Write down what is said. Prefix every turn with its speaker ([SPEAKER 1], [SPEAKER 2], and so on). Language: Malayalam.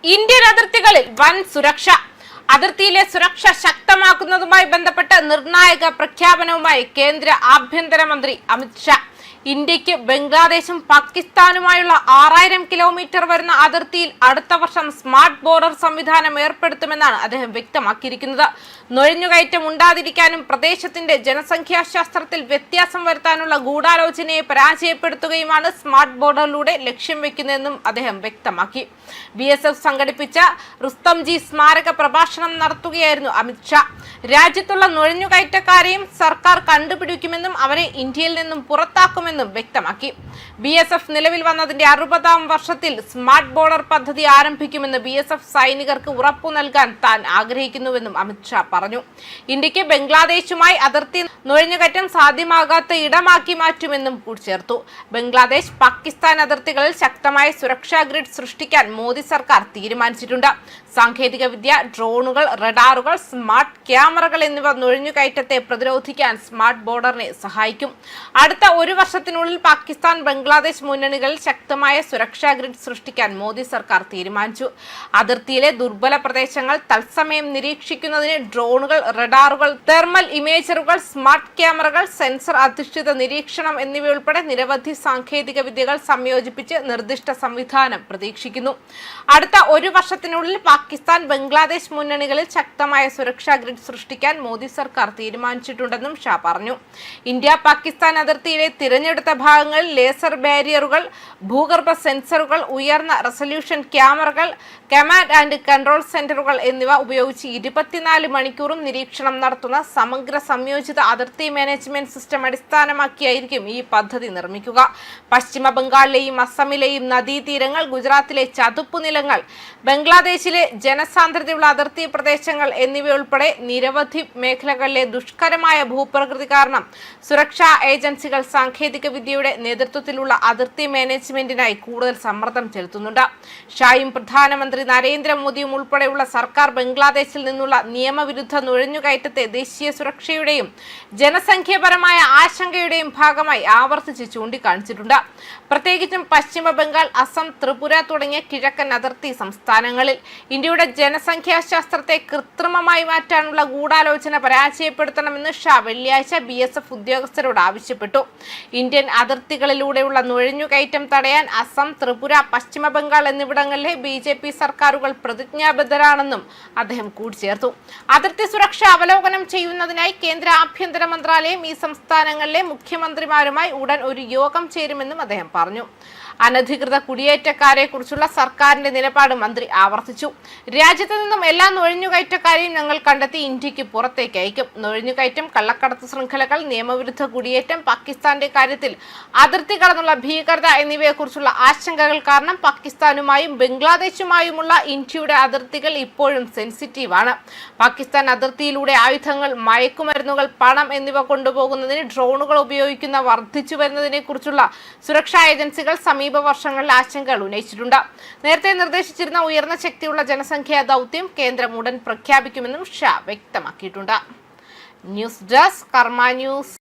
[SPEAKER 1] ഇന്ത്യൻ അതിർത്തികളിൽ വൻ സുരക്ഷ. അതിർത്തിയിലെ സുരക്ഷ ശക്തമാക്കുന്നതുമായി ബന്ധപ്പെട്ട് നിർണായക പ്രഖ്യാപനവുമായി കേന്ദ്ര ആഭ്യന്തരമന്ത്രി അമിത് ഷാ. ഇന്ത്യക്ക് ബംഗ്ലാദേശും പാകിസ്ഥാനുമായുള്ള 6000 കിലോമീറ്റർ വരുന്ന അതിർത്തിയിൽ അടുത്ത വർഷം സ്മാർട്ട് ബോർഡർ സംവിധാനം ഏർപ്പെടുത്തുമെന്നാണ് അദ്ദേഹം വ്യക്തമാക്കിയിരിക്കുന്നത്. നുഴഞ്ഞുകയറ്റം ഉണ്ടാതിരിക്കാനും പ്രദേശത്തിന്റെ ജനസംഖ്യാശാസ്ത്രത്തിൽ വ്യത്യാസം വരുത്താനുള്ള ഗൂഢാലോചനയെ പരാജയപ്പെടുത്തുകയുമാണ് സ്മാർട്ട് ബോർഡറിലൂടെ ലക്ഷ്യം വെക്കുന്നതെന്നും അദ്ദേഹം വ്യക്തമാക്കി. BSF സംഘടിപ്പിച്ച റുസ്തംജി സ്മാരക പ്രഭാഷണം നടത്തുകയായിരുന്നു അമിത് ഷാ. രാജ്യത്തുള്ള നുഴഞ്ഞുകയറ്റക്കാരെയും സർക്കാർ കണ്ടുപിടിക്കുമെന്നും അവരെ ഇന്ത്യയിൽ നിന്നും പുറത്താക്കുമെന്നും വ്യക്തമാക്കി. BSF നിലവിൽ വന്നതിന്റെ 60ാം വർഷത്തിൽ സ്മാർട്ട് ബോർഡർ പദ്ധതി ആരംഭിക്കുമെന്ന് BSF സൈനികർക്ക് ഉറപ്പു നൽകാൻ താൻ ആഗ്രഹിക്കുന്നുവെന്നും അമിത് ഷാ പറഞ്ഞു. ഇന്ത്യക്ക് ബംഗ്ലാദേശുമായി അതിർത്തി നുഴഞ്ഞുകയറ്റം സാധ്യമാകാത്ത ഇടമാക്കി മാറ്റുമെന്നും കൂട്ടിച്ചേർത്തു. ബംഗ്ലാദേശ് പാകിസ്ഥാൻ അതിർത്തികളിൽ ശക്തമായ സുരക്ഷാ ഗ്രിഡ് സൃഷ്ടിക്കാൻ മോദി സർക്കാർ തീരുമാനിച്ചിട്ടുണ്ട്. സാങ്കേതിക വിദ്യ, ഡ്രോണുകൾ, റഡാറുകൾ, സ്മാർട്ട് ക്യാമറകൾ എന്നിവ നുഴഞ്ഞുകയറ്റത്തെ പ്രതിരോധിക്കാൻ സ്മാർട്ട് ബോർഡറിനെ സഹായിക്കും. അടുത്ത ഒരു വർഷത്തിനുള്ളിൽ പാകിസ്ഥാൻ ബംഗ്ലാദേശ് മുന്നണികളിൽ ശക്തമായ സുരക്ഷാ ഗ്രിഡ് സൃഷ്ടിക്കാൻ മോദി സർക്കാർ തീരുമാനിച്ചു. അതിർത്തിയിലെ ദുർബല പ്രദേശങ്ങൾ തത്സമയം നിരീക്ഷിക്കുന്നതിന് ഡ്രോണുകൾ, റഡാറുകൾ, തെർമൽ ഇമേജറുകൾ, സ്മാർട്ട് ക്യാമറകൾ, സെൻസർ അധിഷ്ഠിത നിരീക്ഷണം എന്നിവയുൾപ്പെടെ നിരവധി സാങ്കേതിക വിദ്യകൾ സംയോജിപ്പിച്ച് നിർദ്ദിഷ്ട സംവിധാനം പ്രതീക്ഷിക്കുന്നു. അടുത്ത ഒരു വർഷത്തിനുള്ളിൽ പാകിസ്ഥാൻ ബംഗ്ലാദേശ് മുന്നണികളിൽ ശക്തമായ സുരക്ഷാ ഗ്രിഡ് സൃഷ്ടിക്കാൻ മോദി സർക്കാർ തീരുമാനിച്ചിട്ടുണ്ടെന്നും ഷാ പറഞ്ഞു. ഇന്ത്യ പാകിസ്ഥാൻ അതിർത്തിയിലെ തിരഞ്ഞെടുത്ത ഭാഗങ്ങളിൽ ലേസർ ബാരിയറുകൾ, ഭൂഗർഭ സെൻസറുകൾ, ഉയർന്ന റെസല്യൂഷൻ ക്യാമറകൾ, കമാൻഡ് ആൻഡ് കൺട്രോൾ സെന്ററുകൾ എന്നിവ ഉപയോഗിച്ച് 24 മണിക്കൂറും നിരീക്ഷണം നടത്തുന്ന സമഗ്ര സംയോജിത അതിർത്തി മാനേജ്മെന്റ് സിസ്റ്റം അടിസ്ഥാനമാക്കിയായിരിക്കും ഈ പദ്ധതി നിർമ്മിക്കുക. പശ്ചിമ ബംഗാളിലെയും അസമിലെയും നദീതീരങ്ങൾ, ഗുജറാത്തിലെ ചതുപ്പ് നിലങ്ങൾ, ബംഗ്ലാദേശിലെ ജനസാന്ദ്രതയുള്ള അതിർത്തി പ്രദേശങ്ങൾ എന്നിവയുൾപ്പെടെ നിരവധി മേഖലകളിലെ ദുഷ്കരമായ ഭൂപ്രകൃതി കാരണം സുരക്ഷാ ഏജൻസികൾ സാങ്കേതിക വിദ്യയുടെ നേതൃത്വത്തിലുള്ള അതിർത്തി മാനേജ്മെന്റിനായി കൂടുതൽ സമ്മർദ്ദം ചെലുത്തുന്നുണ്ട്. ഷായും പ്രധാനമന്ത്രി നരേന്ദ്രമോദിയും ഉൾപ്പെടെയുള്ള സർക്കാർ ബംഗ്ലാദേശിൽ നിന്നുള്ള നിയമവിരുദ്ധ നുഴഞ്ഞുകയറ്റത്തെ ദേശീയ സുരക്ഷയുടെയും ജനസംഖ്യാപരമായ ആശങ്കയുടെയും ഭാഗമായി ആവർത്തിച്ച് ചൂണ്ടിക്കാണിച്ചിട്ടുണ്ട്. പ്രത്യേകിച്ചും പശ്ചിമ ബംഗാൾ, അസം, ത്രിപുര തുടങ്ങിയ കിഴക്കൻ അതിർത്തി സംസ്ഥാനങ്ങളിൽ ഇന്ത്യയുടെ ജനസംഖ്യാശാസ്ത്രത്തെ കൃത്രിമമായി മാറ്റാനുള്ള ഗൂഢാലോചന പരാജയപ്പെടുത്തണമെന്ന് ഷാ വെള്ളിയാഴ്ച BSF ഉദ്യോഗസ്ഥരോട് ആവശ്യപ്പെട്ടു. ഇന്ത്യൻ അതിർത്തികളിലൂടെയുള്ള നുഴഞ്ഞുകയറ്റം തടയാൻ അസം, ത്രിപുര, പശ്ചിമ ബംഗാൾ എന്നിവിടങ്ങളിലെ BJP സർക്കാരുകൾ പ്രതിജ്ഞാബദ്ധരാണെന്നും അദ്ദേഹം കൂട്ടിച്ചേർത്തു. അതിർത്തി സുരക്ഷ അവലോകനം ചെയ്യുന്നതിനായി കേന്ദ്ര ആഭ്യന്തര മന്ത്രാലയം ഈ സംസ്ഥാനങ്ങളിലെ മുഖ്യമന്ത്രിമാരുമായി ഉടൻ ഒരു യോഗം ചേരുമെന്നും അദ്ദേഹം പറഞ്ഞു. അനധികൃത കുടിയേറ്റക്കാരെ കുറിച്ചുള്ള സർക്കാരിന്റെ നിലപാട് മന്ത്രി ആവർത്തിച്ചു. രാജ്യത്ത് നിന്നും എല്ലാ നുഴഞ്ഞുകയറ്റക്കാരെയും ഞങ്ങൾ കണ്ടെത്തി ഇന്ത്യക്ക് പുറത്തേക്ക് അയക്കും. നുഴഞ്ഞുകയറ്റം, കള്ളക്കടത്ത് ശൃംഖലകൾ, നിയമവിരുദ്ധ കുടിയേറ്റം, പാകിസ്ഥാന്റെ കാര്യത്തിൽ അതിർത്തി കടന്നുള്ള ഭീകരത എന്നിവയെക്കുറിച്ചുള്ള ആശങ്കകൾ കാരണം പാകിസ്ഥാനുമായും ബംഗ്ലാദേശുമായുമുള്ള ഇന്ത്യയുടെ അതിർത്തികൾ ഇപ്പോഴും സെൻസിറ്റീവാണ്. പാകിസ്ഥാൻ അതിർത്തിയിലൂടെ ആയുധങ്ങൾ, മയക്കുമരുന്നുകൾ, പണം എന്നിവ കൊണ്ടുപോകുന്നതിന് ഡ്രോണുകൾ ഉപയോഗിക്കുന്ന വർദ്ധിച്ചു വരുന്നതിനെ കുറിച്ചുള്ള സുരക്ഷാ ഏജൻസികൾ സമീപ വർഷങ്ങളിൽ ആശങ്കകൾ ഉന്നയിച്ചിട്ടുണ്ട്. നേരത്തെ നിർദ്ദേശിച്ചിരുന്ന ഉയർന്ന ശക്തിയുള്ള ജനസംഖ്യാ ദൗത്യം കേന്ദ്രം ഉടൻ പ്രഖ്യാപിക്കുമെന്നും ഷാ വ്യക്തമാക്കിയിട്ടുണ്ട്. ന്യൂസ് ഡെസ്ക് കർമ്മ ന്യൂസ്.